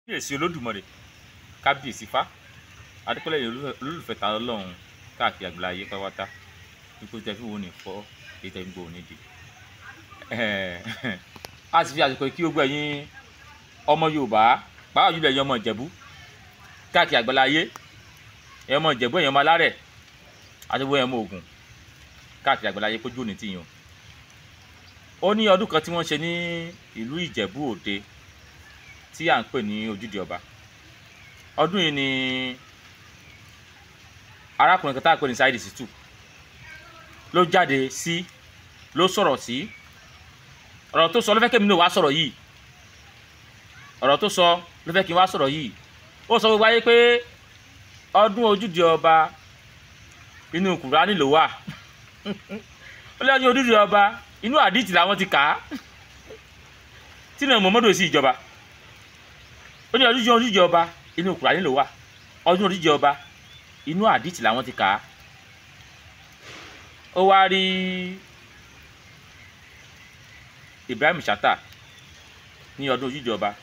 kábíyèsí olódùmarè kábíyèsí fá adúpẹ́lẹ́ yìí olólùfẹ́ ta ọlọ́run káàkiri àgbàlá ayé pátápátá wípé tẹ́ fi wo ní fọ́ èyí tẹ́ ń gbọ́ òní di. a sì fi àsìkò kí gbogbo ẹ̀yin ọmọ Yorùbá pàápàá jùlọ ẹ̀yin ọmọ Ìjẹ̀bú káàkiri àgbàlá ayé ẹ̀yin ọmọ Ìjẹ̀bú ẹ̀yin ọmọ Alárẹ̀ àti gbogbo ẹ̀yin ọmọ Ògùn káàkiri àgbàlá ayé kójú òní tìyàn. Ó ní ọdún kan tí wọ́n ṣe ní ìlú Ìjẹ̀bú Òde tí à ń pè ní ojúde ọba. Ọdún yìí ni arákùnrin kan tá à ń pè ní Saheed Shittu ló jáde sí ló sọ̀rọ̀ sí ọ̀rọ̀ tó sọ ló fẹ́ kí èmi náà wá sọ̀rọ̀ yìí ọ̀rọ̀ tó sọ ló fẹ́ kí n wá sọ̀rọ̀ yìí. Ó sọ gbogbo ayé pé ọdún ojúde ọba inú Kùránì ló wà ó lé ọdún ojúde ọba inú àdìtì làwọn ti kà á tí náà Muhammadu sí ìjọba. Ó ní ọdún ojúde ọba inú Kùránì ló wà ọdún ojúde ọba inú àdìtì làwọn ti kà á. Ó wá rí Ibrahim Chatta ní ọdún ojúde ọba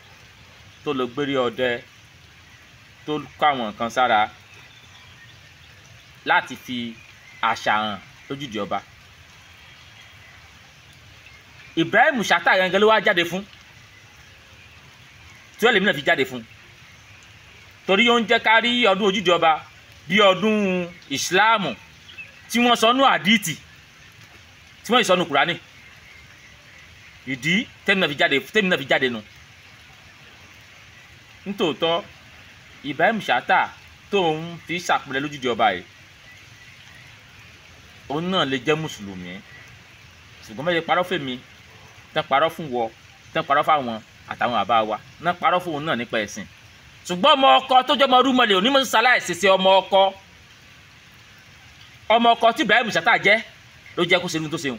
tó lọ gbére ọdẹ tó kó àwọn nǹkan sára láti fi àṣà hàn lójúde ọba. Ibrahim Chatta gangan ló wá jáde fún tí wọ́n lè mìíràn fi jáde fún torí ó ń jẹ́ ká rí ọdún ojúde ọba bí ọdún ìsìláàmù tí wọ́n sọ nú àdìtì tí wọ́n ìsọnù Kùránì. Ìdí tẹ́mi náà fi jáde nù. Nítòótọ́ Ibrahim Chatta tó ń fi ṣàpẹẹrẹ lójúde ọba yìí òun náà lè jẹ́ mùsùlùmí ṣùgbọ́n mẹ́jẹ parọ́ fèmí tán parọ́ fún wọ tán parọ́ fáwọn àtàwọn àbá wa náà parọ́ fún òun náà nípa ẹ̀sìn. Ṣùgbọ́n ọmọ ọkọ tó jẹ́ ọmọ rúmọlẹ̀ onímọ̀ ṣaláìsẹsẹ ọmọ ọkọ tí Ibrahim Chatta jẹ́ ló jẹ́ kó ṣe ní tó ṣeun.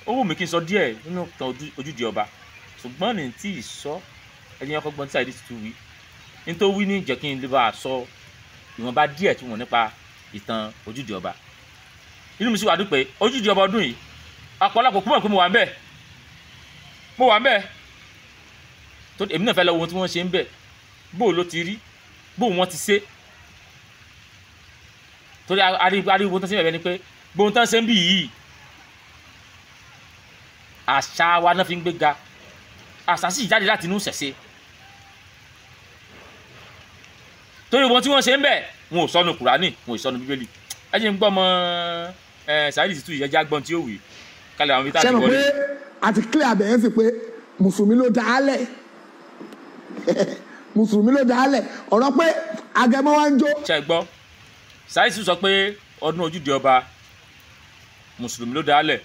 Ó wù mí kí n sọ díẹ̀ nínú ìtàn ojúde ọba ṣùgbọ́n ní tí ì sọ ẹni ọkọ gbọ́n tí Saheed Shittu wí ní tó wí ní jẹ́ kí n lè bá a sọ ìwọ̀nba díẹ̀ tí wọ́n nípa ìtàn ojúde ọba. Inú mi sì wà dúpẹ́ ojúde ọba ọdún yìí ọ̀pọ̀lọpọ̀ kúmọ̀ pé mo wà ń bẹ̀ tó èmi náà fẹ́ lọ wo ohun tí wọ́n ṣe ń bẹ̀ bó ló ti rí bó wọ́n ti ṣe torí ariwo tán ṣe bẹ̀rẹ̀ ni pé bóun tán ṣe ń bì yìí àṣà wa náà fi ń gbéga àṣà sì jáde láti inú ìṣẹ̀ṣe torí ohun tí wọ́n ṣe ń bẹ̀ wọn ò sọnù Kùránì wọn ò sọnù Bíbélì. ẹ jẹ́ ń gbọ́ ọmọ Saheed Shittu yìí ẹja gbọ́n tí ó wì kálẹ̀ àwọn ibi tá a ti wọlé. ṣé mo pé àti clear abẹ́yẹn sì pé mùsùlùmí ló dá a lẹ̀ mùsùlùmí ló dá a lẹ̀ ọ̀rọ̀ pé agẹmọ wa ń jó. ṣe gbọ́ Saheed Shittu sọ pé ọdún ojúde ọba mùsùlùmí ló dá a lẹ̀.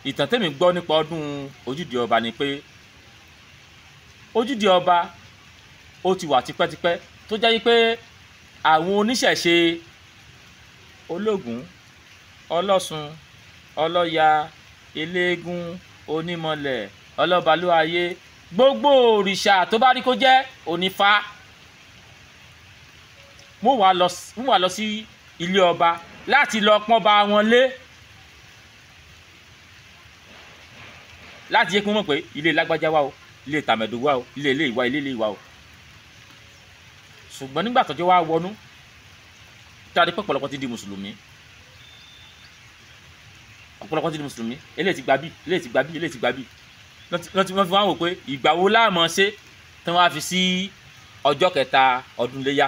Ìtàn tẹ́mi gbọ́ nípa ọdún ojúde ọba ni pé ojúde ọba ó ti wà tipẹ́tipẹ́ tó jẹ́ pé àwọn oníṣẹ̀ṣe Ológùn Ọlọ́ṣun Ọlọ́ya eléégún onímọ̀lẹ̀ ọlọ́balúayé gbogbo òrìṣà tó bá rí kó jẹ́ onífá wọ́n wá lọ sí ilé ọba láti lọ pọ́n ba wọn lé láti yẹ kí wọ́n mọ̀ pé ilé lágbájá wà o ilé tàmẹ̀dò wà o ilé ìwà o. Ṣùgbọ́n nígbà tọ́jọ́ wá wọnú tí a rí pé ọ̀pọ̀lọpọ̀ ti di mùsùlùmí eléyìí ti gbà bí wọ́n fi wá wò pé ìgbà wo láàmọ́ ṣe tí wọ́n á fi sí ọjọ́ kẹta ọdún Iléyá.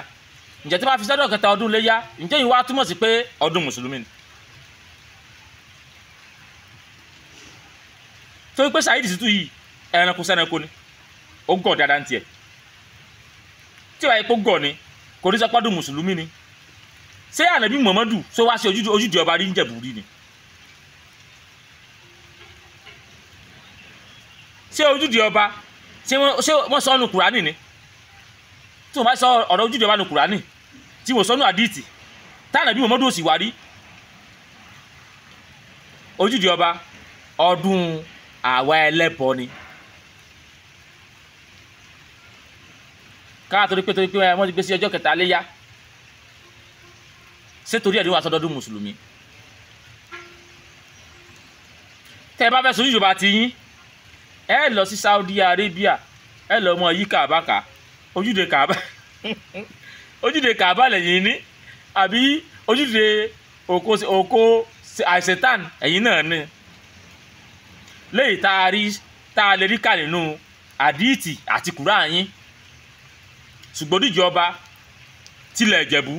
Ǹjẹ́ tí wọ́n á fi sí ọjọ́ kẹta ọdún Iléyá ǹjẹ́ yìí wá túmọ̀ sí pé ọdún mùsùlùmí ni. torí pé Saheed Shittu yìí ẹranko sẹ́ranko ni ó gọ̀ dáadáa ń tiẹ̀ tí wàá yẹ kó gọ̀ ni kò ní sọ pọ́dún mùsùlùmí ni. Ṣé Ànábì Muhammadu sọ wá sí ojúde ọba rí ń Jẹ̀bú rí ni? ṣé ojúde ọba ṣé wọ́n sọ ọ́nù Kùránì ni? tí wọ́n bá sọ ọ̀rọ̀ ojúde ọba nù Kùránì tí wọ́n sọ ọ́nù àdìtì tí Ànábì Muhammadu ò sì wá rí. Ojúde ọba ọdún àwa ẹlẹ́bọ ni. káà torí pé wọ́n ti gbé sí ọjọ́ kẹta Iléyá ṣé torí ẹ̀dínwó àsọdọ́dún mùsùlùmí. tẹ́ ẹ bá fẹ́ sojú ìjọba ti yín ẹ lọ sí Saudi Arabia ẹ lọ mọ yí Kaaba ká ojúde Kaaba ojúde Kaaba lẹ́yìn ní àbí ojúde òkò àìsẹ̀tàn ẹ̀yìn náà ni léyìí tá a lè rí kà nínú àdíìtì àti Kùránì yín ṣùgbọ́n níjọba tilẹ̀ Ìjẹ̀bú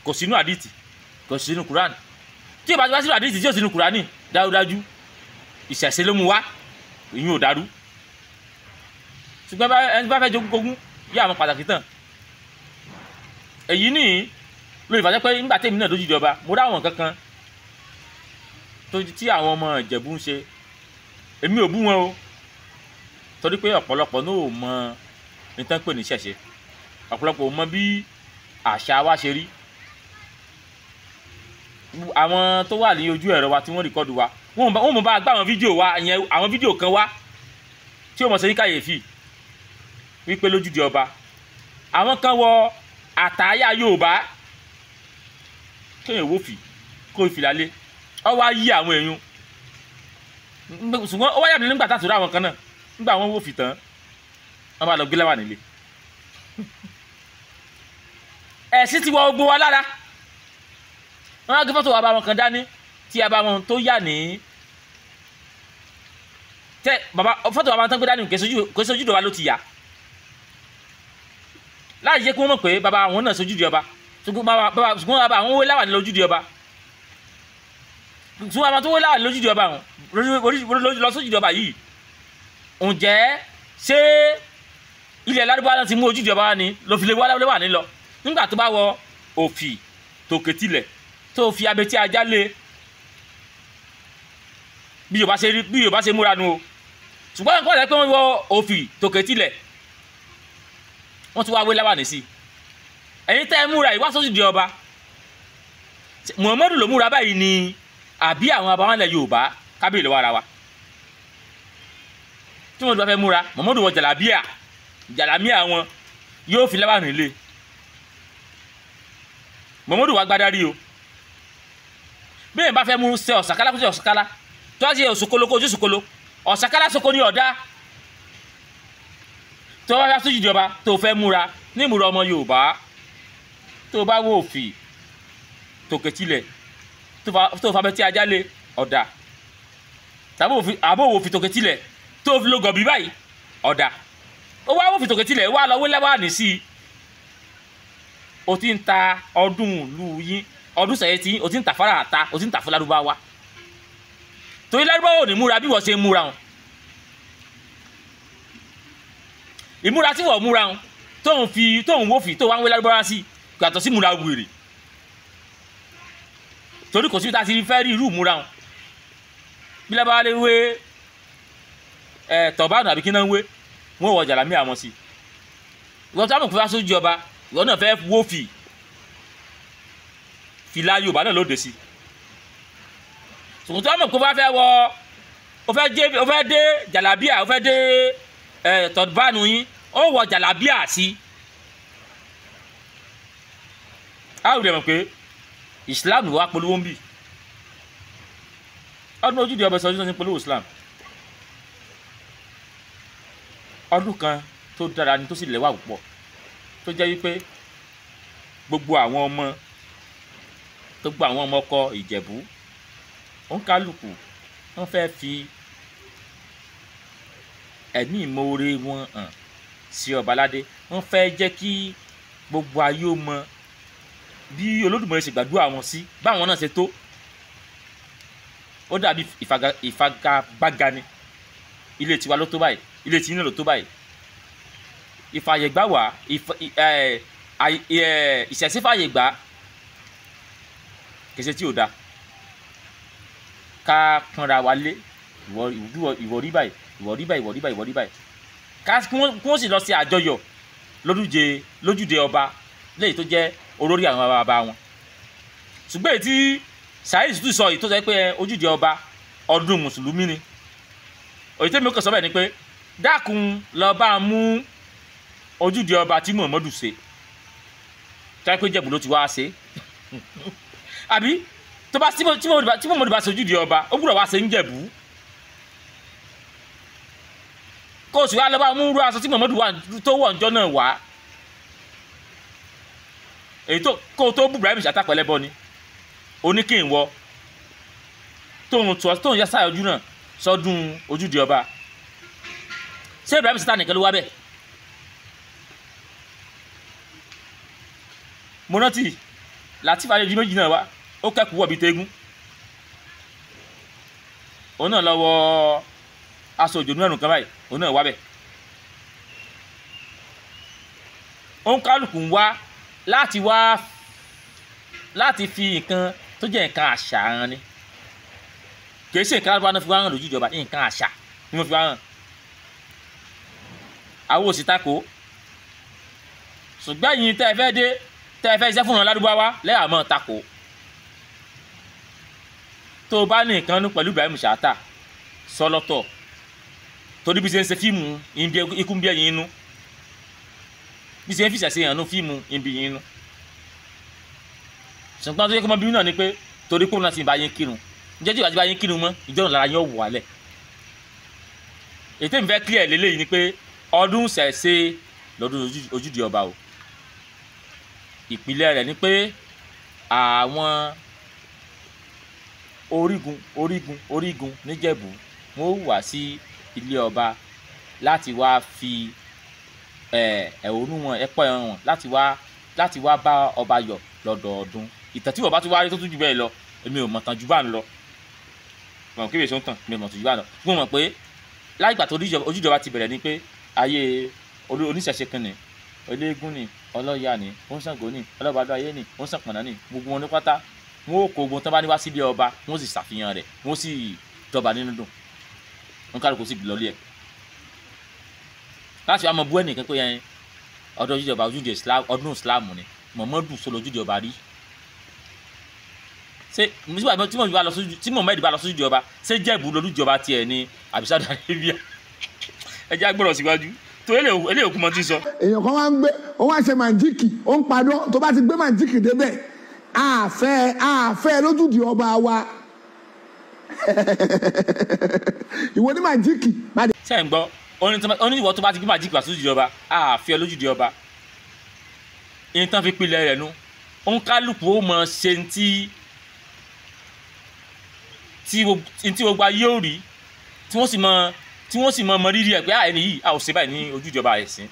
kò sínú àdíìtì kò sínú Kùránì tí ìbá ti wá sínú àdíìtì tí ò sínú Kùránì dájúdájú ìṣẹ̀ṣe ló mú wá ìyún ò dàrú ṣùgbọ́n ẹni bá fẹ́ jogún yá àwọn pàtàkì tán èyí ní lórí ìfàjẹ́ pé nígbà tèmi náà lójú ìjọba mo dá àwọn kankan tí àwọn ọmọ Ìjẹ̀bú ń ṣe èmi ò bú wọn o torí pé ọ̀pọ̀lọpọ̀ náà ò mọ nǹkan pè ní ṣẹ̀ṣe ọ̀pọ̀lọpọ̀ ò mọ bí àṣà wa ṣe rí àwọn tó wà ní ojú ẹ̀rọ wa tí wọ́n rìkọ́dù wa wọ́n mọ̀ bá gbá àwọn fídíò wa ìyẹn àwọn fídíò kan wá tí ó mọ̀ sí ní kàyéfì wípé lójúde ọba àwọn kan wọ àtàyà Yorùbá kéèyàn wòfì kó ìfìlà lé ọ wá yí àwọn èèyàn ṣùgbọ́n ó wáyà mí nígbà tàtúrà àwọn kan náà nígbà wọn wòfì tán wọn bá lọ gbé láwà nílé ẹ̀sìn ti wọ gbogbo wa lára wọn á gbé fọ́tò wa bá wọn kan dání tí a bá wọn tó yà ní tẹ bàbá fọ́tò wa bá wọn tán gbé dání kò sójú ìjọba ló ti yà láì jẹ́ kí wọ́n mọ̀ pé bàbá àwọn náà sójú ìjọba ṣùgbọ́n bàbá àwọn wé láwà ní lójú ìjọba ṣùgbọ́n bàbá tó wé láwà ní lójú ìjọba àwọn lọ sójú ìjọba yìí ǹjẹ́ ṣé ilẹ̀ Lárúbáwá náà ti mú ojú ìjọba ni ló fi lè wà ní lọ nígbà tó bá wọ òfì tòkè tilẹ̀ tó fi abetí ajá lé bí Yorùbá ṣe múra nu o ṣùgbọ́n nǹkan ọ̀rẹ́ pé wọ́n wọ òfì tòkè tilẹ̀ wọ́n ti wá wé láwà ní sí ẹ̀yin tẹ́ ẹ múra ìwá sójú di ọba Muhammadu ló múra báyìí ni àbí àwọn abáwọnlẹ̀ Yorùbá kábíyèlè wa ara wa tí wọ́n ti wá fẹ́ múra Muhammadu wọ jàlámíà wọn yóò fi láwà nílé Muhammadu wá gbádárí o bí èèyàn bá fẹ́ mú ṣe ọ̀sàkálá kó ṣe ọ̀sàkálá tó wá sí òṣòkolo kó ojú òṣòkolo ọ̀sàkálá soko ní ọ̀dá tó wá sójú ìjọba tó fẹ́ múra ní ìmúra ọmọ Yorùbá tó bá wò òfì tòkè tilẹ̀ tó fa bẹ́tí ajá lé ọ̀dà tàbí àbò òfì tòkè tilẹ̀ tó fi lo gọ̀bí báyìí ọ̀dà ó wá òfì tòkè tilẹ̀ wá lọ wé lẹ́wà ní sí i o ti ń ta ọdún ìlú yín ọdún sẹ̀yẹ tí o ti ń tà fara àta o ti ń tà fún Lárúbáwá torí Lárúbáwá ò ní múra bí wọ́n ṣe ń múra wọn ìmúra tí wọ́n múra wọn tóun wòfì tó wá ń wé Lárúbáwá sí yàtọ̀ sí múra wèrè torí kò sí ta ti fẹ́ rí irú múra wọn bí Lárúbáwá lè wé tọ̀bánù àbí kí náà ń wé wọ́n wọ jàlámí àwọn sí ìwọ́n tó àmọ̀ kó fẹ́ sójú ọba ìwọ́n náà fẹ́ wòfì fìlà Yorùbá náà lóde sí ṣùgbọ́n tó àmọ̀ kó fẹ́ wọ ó fẹ́ dé jàlábíà ó fẹ́ dé tọ̀bánù yín ó wọ jàlábíà sí a ò rẹ̀ mọ̀ pé Islam wà polówó ń bì ọdún ojúde ọbẹ̀ sọ́jú ní polówó Islam ọdún kan tó dára ni tó sì lẹ́wà púpọ̀ tó jẹ́ wípé gbogbo àwọn ọmọ ọkọ Ìjẹ̀bú òǹkálùkù wọ́n fẹ́ fi ẹ̀mí ìmoore wọn hàn sí Ọbaládé wọ́n fẹ́ jẹ́ kí gbogbo ayé ó mọ bí Olódùmarè ṣe gbàdúrà wọn sí báwọn náà ṣe tó ó dàbí ìfagagbága ni ilé tiwa ló tó báyìí ilé tí iná ló tó báyìí ìfàyègbà wà ìṣẹ̀sífàyègbà kèsè tí ò da ká pọnra wa lé ìwọ rí báyìí ìwọ rí báyìí ìwọ rí báyìí ìwọ rí báyìí kí wọ́n sì lọ sí àjọyọ̀ lójúde ọba léyìí tó jẹ́ olórí àwọn bàbá wọn ṣùgbọ́n èyí tí Saheed tún sọ yìí tó sọ pé ojúde ọba ọdún mùsùlùmí ni òyìn tẹ́mi ó kàn sọ bẹ́ẹ̀ ni pé dákun lọ bá mú ojúde ọba tí Muhammadu ṣe táyé pé Ìjẹ̀bú ló ti wá ṣe àbí tó bá tí Muhammadu bá ṣe ojúde ọba ó gbúdọ̀ wá ṣe ń Jẹ̀bú kó o sì wá lọ́ba mú rú aṣọ tí Muhammadu tó wọ̀ ǹjọ́ náà wá èyí tó kó o tó bú Ibrahim Chatta pẹ̀lẹ́bọ ni oníkèéwọ tóun yá sáyà ojú náà sọdún ojúde ọba ṣé Ibrahim Chatta nìkan ló wá bẹ́ẹ̀ mo rántí Lateef Adédìméjì méjì náà wá ó kẹ́kọ̀ọ́ wọ̀ bí tẹ́gún òun náà lọ́wọ́ aṣọ òjò nínú ẹ̀rùn kan báyìí òun náà wá bẹ́ẹ̀ òun kálukú ń wá láti fi nǹkan tó jẹ́ nǹkan àṣà hàn ni kìí ṣe nǹkan alábàánú fi wá hàn lójú ìjọba nǹkan àṣà ni wọ́n fi wá hàn àwọn òsì tako ṣùgbọ́n yìí tẹ́ ẹ fẹ́ dé tẹ́ ẹ fẹ́ iṣẹ́ fún ọ̀nà ládùúgbò lẹ́yà mọ́ tako tó o bá ní nǹkan nú pẹ̀lú Ibrahim Chatta sọlọ́tọ̀ torí bí ṣe ń ṣe fíìmù ikú ń bí ẹ̀yìn inú bí ṣe ń fìṣẹ̀ ṣe hàn nú fíìmù ìbí yìí inú ṣùgbọ́n tó yẹ kí ọmọ bíbí náà ni pé torí kóun náà sì ń bá yín kírun ǹjẹ́ tí ìwà ti bá yín kírun mọ́ ìjọ́ náà lára yín ọ̀wọ̀ alẹ̀ èyí tèmi fẹ́ clear lélẹ́yìí ni pé ọdún ṣẹ̀ṣe lọ́dún ojúde ọba o ìpìlẹ̀ rẹ̀ ni pé àwọn orígun níjẹ̀bú wọ́n wá sí ilé ọba láti wá fi ẹ̀hónú wọn ẹ̀pọ̀ ẹ̀hàn wọn láti wá bá ọba yọ̀ lọ́dọọdún ìtàn tí ọba tó wá rí tó tún jù bẹ́ẹ̀ lọ èmi ò mọ̀ tán jù bá ń lọ mọ̀ kí èso ń tàn mi ò mọ̀ tán jù bá ń lọ fún mọ̀ pé láì gbà tó ojúde ọba ti bẹ̀rẹ̀ ni pé ayé oníṣẹ̀ṣe kan ni eléégún ni ọlọ́yà ni ó ń Ṣàngó ni ọlọ́bàdàn ayé ni ó ń Ṣàpọ̀nná ni gbogbo wọn ní pátá wọn ò kó ogun tán bá ní wá sílé ọba wọn sì ṣàfihàn rẹ̀ wọn sì jọba nínú dùn wọn kálukú sí gbìlọ́lé ẹ̀ láti wá mọ bú ẹnìkan pé yẹn ọdún ojúde ọba ọdún Islam ni Muhammadu sọ lójúde ọba rí ṣé tí Muhammad bá lọ sójúde ọba ṣé Jẹ̀bú lójúde ọba tiẹ̀ ni àbí Saudi Arabia ẹ jẹ́ agbọ́dọ̀ síwájú tó eléyìí òkú mọ́ ti sọ. èèyàn kan wá ń gbé ó wá ṣe màjíìkì ó ń padà tó bá ti gbé màjíìkì débẹ̀ àfẹ́ lójúde ọba wa ìwọ ní màjíìkì. ṣé ń gbọ́ oníwọ̀ tó bá ti gbé màjíìkì wá sójúde ọba àfẹ́ lójúde ọba ìyẹn tán fi pilẹ̀ rẹ̀ nu òun kálukú ó mọ ṣe tí gbogbo ayé ò rí tí wọ́n sì mọ rírì ẹ̀ pé ẹni yìí a ò ṣe báyìí ní ojú ìjọba ẹ̀sìn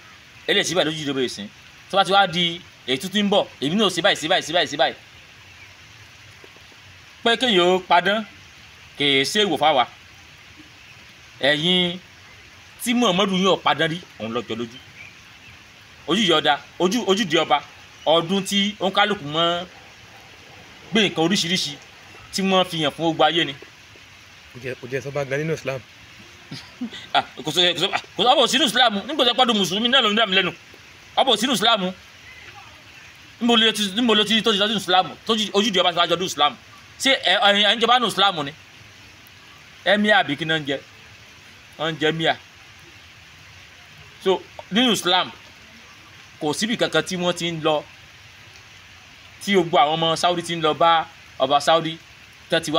eléyìí ṣe báyìí lójú ìjọba ẹ̀sìn tó bá ti wá di èyí tuntun ń bọ̀ èmi náà ṣe báyìí pé kéèyàn ó padán kèé ṣe ìwò fáwa ẹ̀yin tí Muhammadu yín ò padán rí òun lọ́jọ́ lójú ojúde ọba ọdún tí òun kálukú mọ́ gbé nǹkan oríṣiríṣi tí wọ́n fi hàn fún gbogbo ayé ni. kò jẹ́ sọ́ba gan nínú Islam. kò sọ ọbọ̀ sínú Islam nígbà tó pàdé mùsùlùmí náà ló ń dà mí lẹ́nu ọbọ̀ sínú Islam níbo ló ti tó ti lọ́dún Islam tó ojúde ọba ti wájú ọdún Islam ṣé ẹ̀ ń jọba nù Islam ni ẹ̀míà àbí kí náà ń jẹ wọ́n ń jẹ míà so nínú Islam kò síbi kankan tí wọ́n ti ń lọ tí gbogbo àwọn ọmọ Saudi ti ń lọ bá ọba Saudi tẹ́tí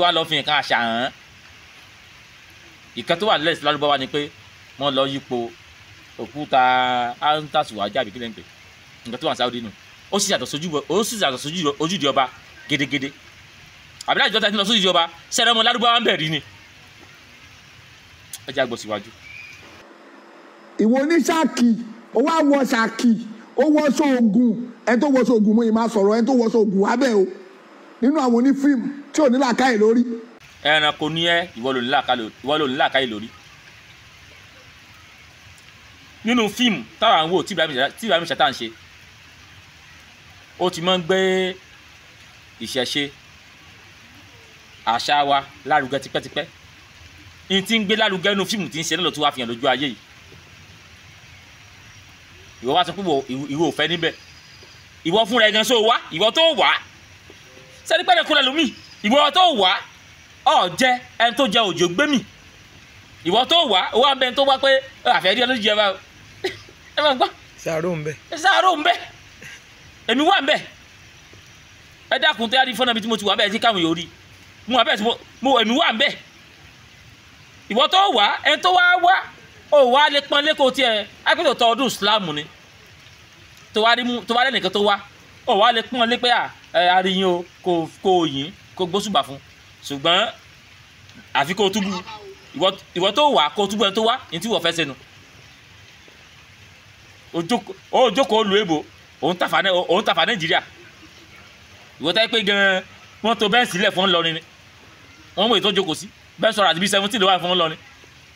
wá lọ fi nǹkan àṣà hàn ìkan tó wà nílẹ̀ lárúbáwá ni pé wọ́n lọ yípo òkúta áńtàṣùwájà àbí kílẹ̀ ń pè nǹkan tó wà ní Saudi nù ó sì yàtọ̀ sójú ojúde ọba gédégédé àbí láti jọ́ta tí ń lọ sójú ọba sẹ́rẹ̀ ọmọ lárúbáwá ń bẹ̀ rí ni ẹ jẹ́ àgbọ̀ síwájú. ìwọ ní Ṣákì ó wá wọ Ṣákì ó wọṣọ Ògùn ẹni tó wọṣọ Ògùn mo yìí máa sọ̀rọ̀ ẹni tó wọṣọ Ògùn wá bẹ́ẹ̀ o nínú àwọn onífíìmù tí ò ní làákàyè lórí. ẹranko ní ìwọ ló ní làákàyè lórí. nínú fíìmù táwọn àwọn wò tí Ibrahim Chatta ń ṣe ó ti máa ń gbé ìṣẹ̀ṣe àṣà wa lárugẹ tipẹ́tipẹ́ ní ti ń gbé lárugẹ nínú fíìmù tí ń ṣe náà ló tún wá fi hàn lójú ayé yìí ìwọ wá sọ pé ìwọ ò fẹ́ níbẹ̀ ìwọ fúnra ẹ̀ gan so wá ìwọ tó wá sẹ́ni pẹ́ẹ́rẹ́ kúrẹ́ lómi ìwọ tó wá ọ̀ jẹ́ ẹni tó jẹ òjò gbé mi ìwọ tó wá ó wá bẹ́ẹ̀ tó wá pé àfẹ́ rí ọlọ́jì ẹ bá ẹ máa gbọ́. sáárò ń bẹ. sáárò ń bẹ èmi wà ń bẹ ẹ dákun tẹ́ adí fọ́nà bí tí mo ti wà bẹ́ẹ̀ tí káwọn yóò rí mo wà bẹ́ẹ̀ tí èmi wà ń bẹ ìwọ tó wá ẹni tó wá ó wá lè pọn lẹ́kọ̀ọ́ tiẹ̀ ápẹ́tò tọ ọdún Islam ni tó wá lẹ́nìkan tó wá ó wá lè pọn lé pé àríyìn o kò yìn kò gbósùbà fún ṣùgbọ́n àfi kó túbú ìwọ tó wá kó túbú ẹni tó wá ní tí wọ́n fẹ́ sẹ́nu ó jókòó lu èbò òun tàfà Nàìjíríà ìwọ táyé pé gan wọ́n tó bẹ́ẹ̀ sílẹ̀ fún Ìlọrin ni wọ́n mọ̀ ètò jókòó sí bẹ́ẹ̀ sọ̀rọ̀ àti bí 17 ló wà fún Ìlọrin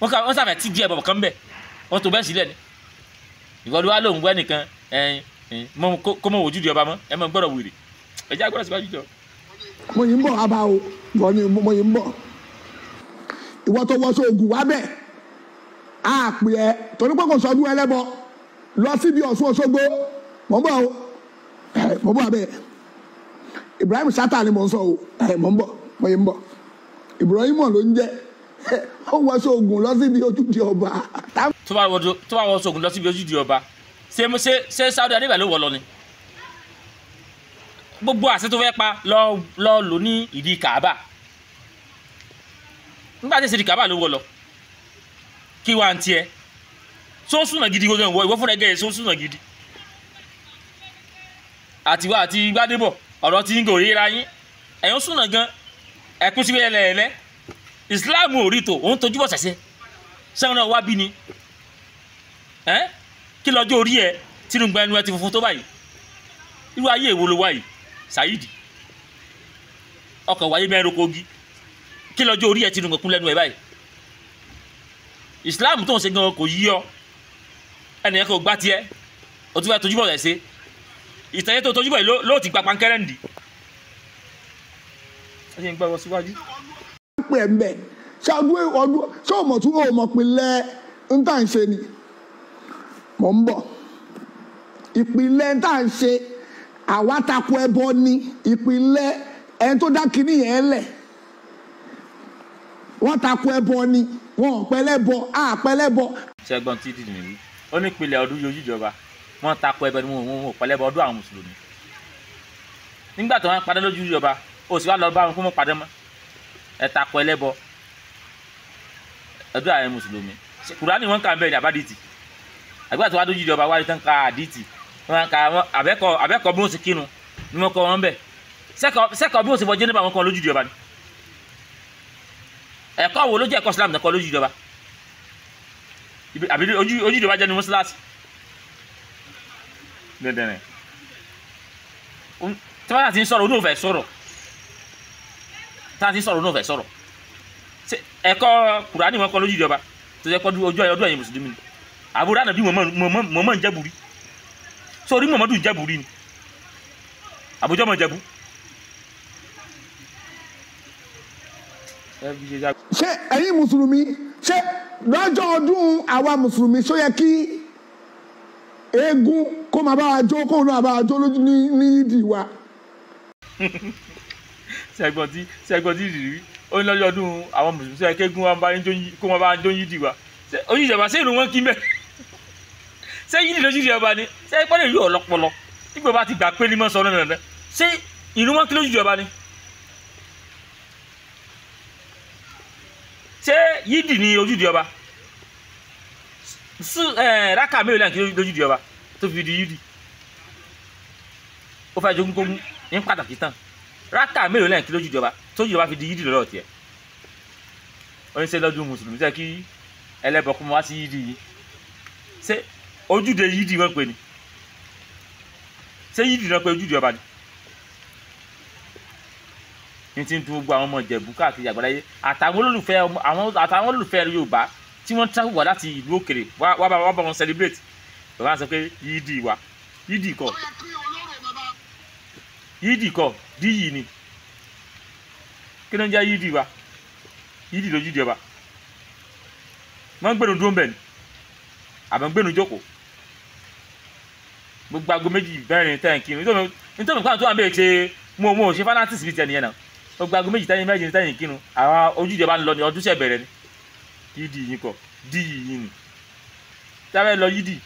wọ́n sàfẹ́ tí díẹ̀ bọ̀bọ̀ kan bẹ̀ wọ́n tó bẹ́ẹ̀ sílẹ̀ ni ìwọ ló wá lóhùn gbẹ́ nìkan kó mọ̀ wòjú di ọba mọ́ ẹ mọ̀ gbọ́dọ̀ wèrè ẹ̀jẹ̀ agbọ́dọ̀ síwájú jọ. mo yìí ń bọ̀ abá o ìwọ ni mo yìí ń bọ̀ ìwọ tó wọṣọ ògùn wá bẹ̀ á pè ẹ́ torí pé kò sọdún ẹlẹ́bọ lọ síbi Ọ̀ṣun Òṣogbo mọ̀ ń bọ̀ o mọ̀ ń bọ̀ abẹ́ Ibrahim Chatta ni mò ń sọ o mọ̀ ń bọ̀ mo yìí ń bọ̀ Ibrahim ló ń jẹ́ ó wọṣọ ògùn lọ síbi ojúde ọba. tó bá wọṣọ ògùn lọ síbi ojúde ọba ṣé Saudi Arabia ló wọ lọ ni gbogbo àṣẹ tó fẹ́ pa lọ lò ní ìdí Kaaba nígbà tí ìṣèdí Kaaba ló wọ lọ kí wàá ń tiẹ̀ tó ń súnà gidi gbogbo ìwọ fúnra ẹgẹ tó ń súnà gidi àtiwá àti Gbádébọ̀ ọ̀rọ̀ tí ń gòrí ra yín ẹ̀yún súnà gan ẹ̀kún sí ẹlẹ́ẹ̀lẹ́ Islam ò rí tó òun tójú bọ̀ sẹ̀sẹ̀ sẹ́wọ̀n náà wá bí ni kí lọ́jọ́ orí ẹ tínú gba ẹnu ẹ ti funfun tó báyìí irú ayé èwo ló wá yìí Saheed ọkọ̀ wáyé mẹ́rin kogi kí lọ́jọ́ orí ẹ tínú gbẹ̀kún lẹ́nu ẹ báyìí Islam tó ń ṣe gan kò yí ọ ẹnìyẹn kò gbá tiẹ̀ o tún fẹ́ tójú bọ̀ sẹ̀sẹ̀ ìtẹ̀yẹ tó tójú bọ̀ yìí ló ti gba pankẹ́rẹ́ ǹdì ẹ ṣe ń gbọ́ wọ síwájú. pè é mbẹ ṣáàdúró ọdún ṣé o mọ̀ tún o mọ̀ pinlẹ̀ ń tà ń ṣe ni mọ̀ ń bọ̀ ìpìlẹ̀ ń tà ń ṣe àwa takò ẹbọ ni ìpìlẹ̀ ẹni tó dá kinní yẹn lẹ̀ wọ́n takò ẹbọ ni wọ́n pẹlẹ́bọ àpẹlẹ́bọ. ṣẹ́gbọ́n tí dídì nìyí ó ní ìpìlẹ̀ ọdún yóò jíjọba wọ́n takò ẹbọ ni wọ́n pẹlẹ́bọ ọdún àwọn mùsùlùmí nígbà tí wọ́n padà lójú ìjọba ó sì wá lọ bá wọn kó mọ́ padà mọ́ ẹ takò ẹlẹ́bọ ọdún àwọn mùsùlùmí Kùránì wọn kà ń bẹ ní àbádìtì àgbà tí wọ́n adójú ìjọba wáyé tán ka àdìtì wọn ka àbẹ́kọ̀ bí wọ́n ti kírun ni wọ́n kọ́ wọn bẹ̀ sẹ́kọ̀ bí wọ́n ti fọ jẹ́nẹ́bà wọn kọ́ lójú ìjọba ni ẹ̀kọ́ wo ló jẹ́ ẹ̀kọ́ Islam nìkan lójú ìjọba àbí ojú ìjọba jẹ́ ní mọ́sálásì dẹ́dẹ́rẹ́ tí wọ́n ti ń sọ̀rọ̀ onóòfẹ́ sọ̀rọ̀ tí wọ́n ti ń sọ̀rọ̀ onóòfẹ́ sọ̀rọ̀ ẹ̀kọ́ Kùránì wọn kọ́ lójú ìjọba tó jẹ́ kọ́ ọdún ẹ̀yìn mùsùlùmí ni àbúrò ànàbí mọ̀mọ́ ń jẹ́bùrí sórí Muhammadu ń jẹ́bùrí ni àbújọ́ mọ̀ jẹ́bù. ṣé ẹ̀yin mùsùlùmí ṣé lọ́jọ́ ọdún àwa mùsùlùmí ṣó yẹ kí eégún kó máa bá wa jó kóun náà bá wa jó lójú ní ìdí wa. ṣẹ́gbọ́n tí ìrírí ó ní lọ́jọ́ ọdún àwọn mùsùlùmí ṣó yẹ kí eégún kó máa bá wa jó yídì wa ojú ìjọba ṣé ìlú wọn kí mẹ́ ṣé yídì lójú ìjọba ni ṣé ìpọ́nlẹ̀ ìlú ọ̀lọ́pọlọ nígbà bá ti gbà pé límọ̀ sọ náà ṣé ìlú wọn kí lójú ìjọba ni. ṣé yídì ní ojú ìjọba rákà mélòó lẹ́yìn kí lójú ìjọba tó fi di yídì ó fẹ́ jogún kógún ní pàtàkì tán rákà mélòó lẹ́yìn kí lójú ìjọba tó ìjọba fi di yídì lọ́dọ̀ tiẹ̀ ó ní ṣe lọ́dún mùsùlùmí ṣe kí ẹlẹ́bọ̀ kó mọ wá sí yídì yìí ṣé ojúde yídì wọn pè ní ṣé yídì náà pé ojúde ọba ni ní ti ń tún gbogbo àwọn ọmọ Ìjẹ̀bú káàkiri àgbáláyé àtàwọn olólùfẹ́ Yorùbá tí wọ́n travel wá láti ìlú òkèrè wá bá wọn celebrate bàbá sọ pé yídì wa yídì kọ́ díyì ni kí ló ń jẹ́ yídì wa yídì lójúde ọba wọ́n ń gbẹ̀nu dúró mbẹ̀ ni àbẹ̀ ń gbẹ̀nu jókòó gbogbo aago méjì bẹ́ẹ̀rin tẹ́yìn kírun nítorí nǹkan tó wà ń bẹ̀rẹ̀ ṣe mo ṣe fanatics bíi tẹ̀niyẹn náà gbogbo aago méjì tẹ́yìn méjì tẹ́yìn kírun àwọn ojúde ọba ń lọ ní ọdún ṣẹ̀ bẹ̀rẹ̀ ni yídì yìí kọ díyì yìí ni tábẹ́ lọ yídì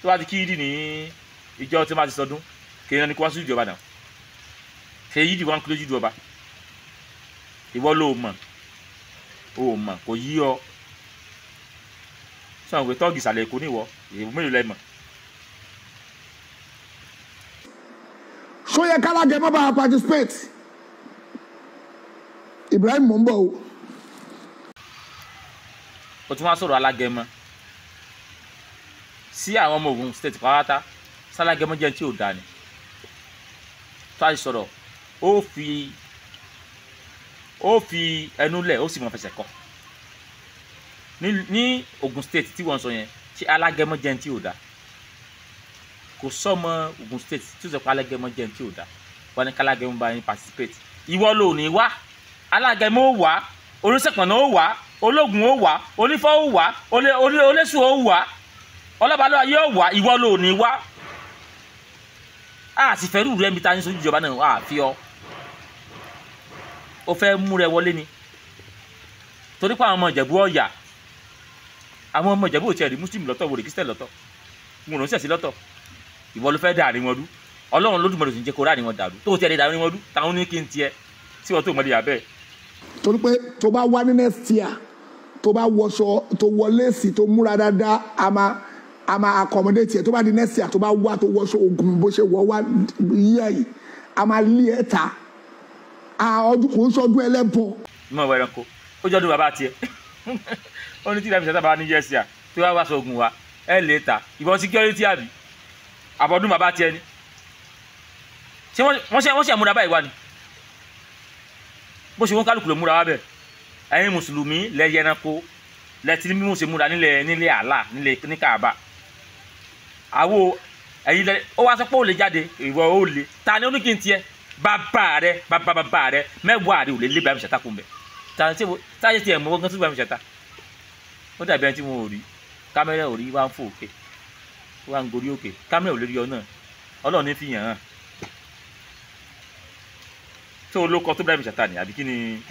tó bá ti kí yídì ní ìjọ tí wọ́n ti sọdún kéèyàn ní kó wá sí ìjọba náà ṣe yídì wọn kí lójúde ọba ìwọ ló mọ̀ kò yí ọ sọ̀rọ̀ pé tọ́ọ̀gì ìsàlẹ̀ èkó níwọ̀ èèwọ̀ mélòó lẹ́mọ̀. ṣó yẹ kálágẹmọ bá participate Ibrahim mò ń bọ̀ o. ó tún wá sọ̀rọ̀ alágẹmọ sí àwọn ọmọ Ògùn state pàápàá sálágẹmọ jẹ́ tí ò dáa ni tó a sọ̀rọ̀ ó fi ẹnu lẹ̀ ó sì mọ̀ fẹsẹ̀ kọ́ ní Ògùn state tí wọ́n sọ yẹn ṣé alágẹmọ jẹ́ tí ò dáa kò sọ́mọ Ògùn state tí ó sọ pé alágẹmọ jẹ́ tí ò dáa wọ́n ní kálágẹmọ bá yín participate ìwọ ló ní wá alágẹmọ ó wá oníṣẹ̀pọ̀nà ó wá ológun ó wá onífọ́ ó wá olésù ó wá ọlọ́balọ́ ayé ó wá ìwọ ló ní wá a sì fẹ́ rú rẹ̀ mi ta ní sójú ìjọba náà a fi ọ́ ó fẹ́ mú rẹ wọlé ni torí pé àwọn ọmọ Ìjẹ̀bú ọ̀yà àwọn ọmọ Ìjẹ̀bú ò tiẹ̀ rí muslim lọ́tọ̀ wòlé kristian lọ́tọ̀ wọn ò sẹ̀sí lọ́tọ̀ ìwọ ló fẹ́ dàrí wọn dú Ọlọ́run Olódùmarè sì ń jẹ́ kó rárí wọn dàrú tó tiẹ̀ lè dàrí wọn dú táwọn ní kí n tiẹ̀ tí wọ́n tó mọ̀ lè yà bẹ́ẹ̀. torí pé tó bá wá ní next year tó bá wọṣọ tó wọlé sí tó múra dáadáa a máa accommodate ẹ tó bá di next year tó bá wá tó wọṣọ Ògùn bó ṣe wọ wá yíyá yìí a máa lé ẹ ta ọdún kò ń sọdún ẹlẹ́bọ. mọ̀ wẹ̀rẹ̀ kó ó jọ́dún bàbá tiẹ̀ ó ní tí ìdáfẹ́ sábà ní yẹ́sì à tí wọ́n wá sọ Ògùn wa ẹ lè ta ìbọn security àbí àbọ̀dún bàbá tiẹ̀ ni ṣé wọ́n ṣe àmúra báyìí wá ni bó ṣe wọ́n kálukú ló múra wá bẹ́ẹ̀ ẹ̀yin mùsùlùmí lẹ yẹranko lẹ́tí ní mímú ṣe múra nílé àlà ní Káàbà àwo ẹ̀yin lẹ ó wá sọ pé ó lè jáde ìwọ ó lè ta ni ó ní kí n tiẹ̀ bàbá rẹ mẹ́wàá rẹ ò lè lé Ibrahim Chatta kún bẹ̀ táyé tiẹ̀ mọ́ gán sí Ibrahim Chatta ó dàbí ẹni tí wọn ò rí kámẹ́rà ò rí wá ń fò òkè wá ń gorí òkè kámẹ́rà ò lè rí ọ náà Ọlọ́run ní fi hàn án tó olókọ tó Ibrahim Chatta ni àbí kí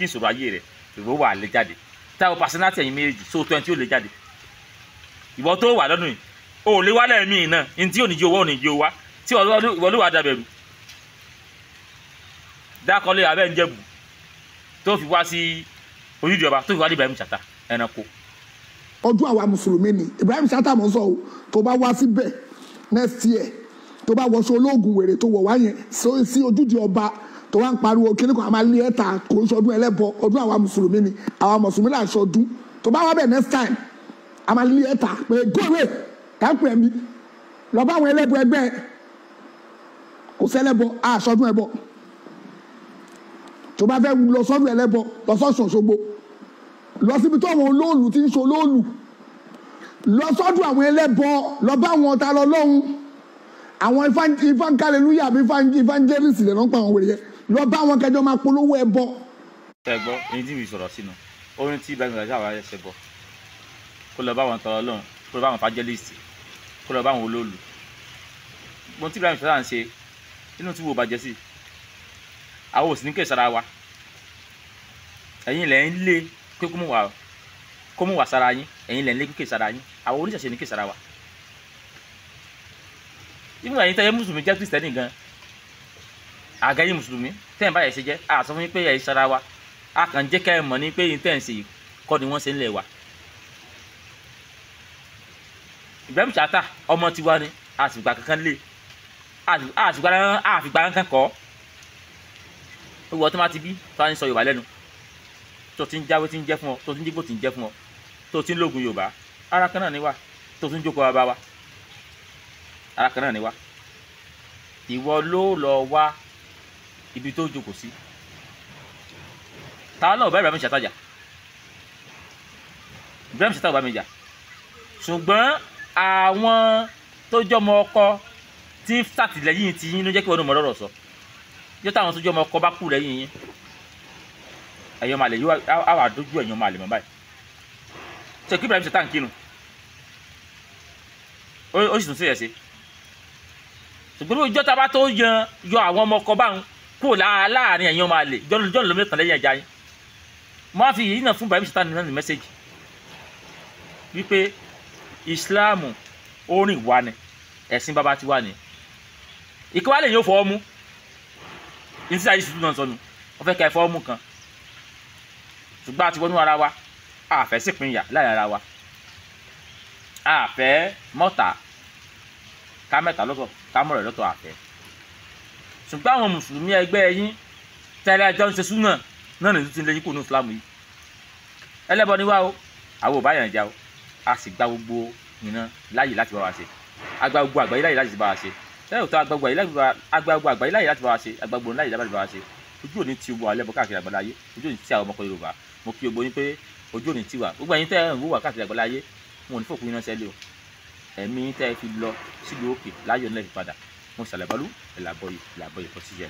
ìṣòro ayé rẹ ìwọ wà lè jáde táwọn pàṣẹnátì ẹ̀yin méjì so 20 ó lè jáde ìwọ tó wà lọ́dún yìí ó lè wá lẹ́ẹ̀mí náà ní tí ò ní jí owó ò ní jí owó wá tí ìwọ ló wà dàbẹ̀rù dákọ́lé abẹ́ ń jẹ̀bù tó fi wá sí ojújọba tó fi wá ní Ibrahim Chatta ẹranko. ọdún àwa mùsùlùmí ni Ibrahim Chatta mọ̀ sọ o tó bá wá síbẹ̀ next year tó bá wọṣọ ológun wèrè tó wọ̀ wá yẹn sí ojúde ọba tó wá ń pariwo kíní kan a máa lé ẹ̀ta kò ń sọdún ẹlẹ́bọ ọdún àwa mùsùlùmí ni àwa mùsùlùmí là ń sọdún tó bá wá bẹ̀ next time a máa lé ẹ̀ta pé go away káńpẹ̀ mi lọ bá àwọn ẹlẹ́bọ ẹgbẹ́ kò sẹ́lẹ́bọ àṣọdún ẹbọ tó bá fẹ́ lọ sọ́dún ẹlẹ́bọ lọ sọ́sùn Òṣogbo lọ síbi tó àwọn olóòlù ti ń so olóòlù lọ sọ́dún àwọn ẹlẹ́bọ lọ bá àwọn ọ̀tá lọ lọ́hùn àwọn ìfáǹkálẹ́lúyà àbí evangelist lè rán pa àwọn wèrè yẹn lọ bá àwọn kẹjọ máa polówó ẹbọ. ẹ gbọ́ ẹni tí mi sọ̀rọ̀ sínú orin tí Ibrahim Chatta wà ẹsẹ̀ bọ̀ kó lọ bá àwọn tọrọ lọ́hùn kó lọ bá àwọn evangelist kó lọ bá àwọn olóòlù gbọ́n tí Ibrahim Chatta ń ṣe inú tí wo bàjẹ́ sí àwọn òsì ní kè sára wa ẹ̀yin lẹ̀ ń lé pé kó mú wà sára yín ẹ̀yin lẹ̀ ń lé kè sára yín àwọn oníṣẹ̀ṣe ní kè sára wa ìmúra yín tẹ́yẹ mùsùlùmí jẹ́ kristẹni gan àgẹ́yìn mùsùlùmí tẹ́yìn báyìí ṣe jẹ́ a sọ fún yín pé ẹ̀yin sára wa a kàn jẹ́ kẹ́ ẹ mọ̀ ní pé yín tẹ́yìn ṣe kọ́ ni wọ́n ṣe ń lẹ̀ wá. Ibrahim Chatta ọmọ tiwa ni a sì gbà kankan lé a sì gbà kankan kọ́ owó tó máa ti bí tó ń sọ Yorùbá lẹ́nu tó ti ń jáwé tí ń jẹ́ fún ọ tó ti ń jígbó tí ń jẹ́ fún ọ tó ti ń lóògùn Yorùbá ara kan náà ni wá tó ti ń jókòó bàbá wa ara kan náà ni wá ìwọ ló lọ wá ibi tó jókòó sí ta ló bá Ibrahim Chatta jà Ibrahim Chatta bá mi jà ṣùgbọ́n àwọn tó jọmọ ọkọ tí ń ṣàtìlẹ́yìn tí yín ló jẹ́ kí wọ́n mọ̀ lọ́rọ̀ sọ yóò táwọn tó jọmọ ọkọ bá kú lẹ́yìn yín ẹ̀yọ́ máa lè yóò àwọn àdójú ẹ̀yọ́ máa lè mọ̀ báyìí ṣe kí Ibrahim Chatta ń kírun ó sì tún sí ẹ̀ sí ṣùgbọ́n ìjọ tá a bá tó yọ àwọn ọmọ ọkọ báwọn kúrò láàárín ẹ̀yàn máa lè jọ́nà ló mẹ́kàn lẹ́yìn ẹja yín mo á fi yìí náà fún Ibrahim Chatta náà ní mẹ́sẹ̀gì wípé ìsìláàmù ó rìn wá ni ẹ̀sìn bàbá ti wá ni ìkọ́wá lè yóò fọwọ́ mú ní sísá yìí tuntun náà sọnù wọ́n fẹ́ ka ẹ̀ fọwọ́ mú kan ṣùgbọ́n àti wọnú ara wa àfẹ́ sì pín ìyà láàrin ara wa àfẹ́ mọ́ta ká mẹ́ta lọ́tọ̀ ká mọ̀rẹ̀ lọ́tọ̀ àfẹ́ ṣùgbọ́n àwọn mùsùlùmí ẹgbẹ́ yín tẹ́lẹ̀ ẹjọ́ ń ṣe súnà náà nìyí ti ń lé yín kó ní ìsìlámù yìí ẹlẹ́bọ ni wá o àwọn ò bá yàn já o a sì gba gbogbo ìran láàyè láti bá wa ṣe agba gbogbo àgbáyé láàyè láti bá wa ṣe lẹ́yìn tó agba gbogbo àgbáyé láàyè láti bá wa ṣe agba gbogbo láàyè láti bá wa ṣe ojú òní ti wo ẹlẹ́bọ káàkiri àgbáláyé ojú òní ti àwọn ọmọkọ Yorùbá mo kí gbogbo yín pé ojú òní ti wà gbogbo ẹ̀yin tẹ́ ẹ̀ ń wò wá káàkiri àgbáláyé wọn ò ní fòkun iná sẹ́lẹ̀ o ẹ̀mí tẹ́ ẹ fi lọ sílùú òkè láyọ̀ nílẹ̀ ìpadà mo ṣàlẹ̀ bọ́lú ìlàbọ̀yì kọ́ sí yẹ.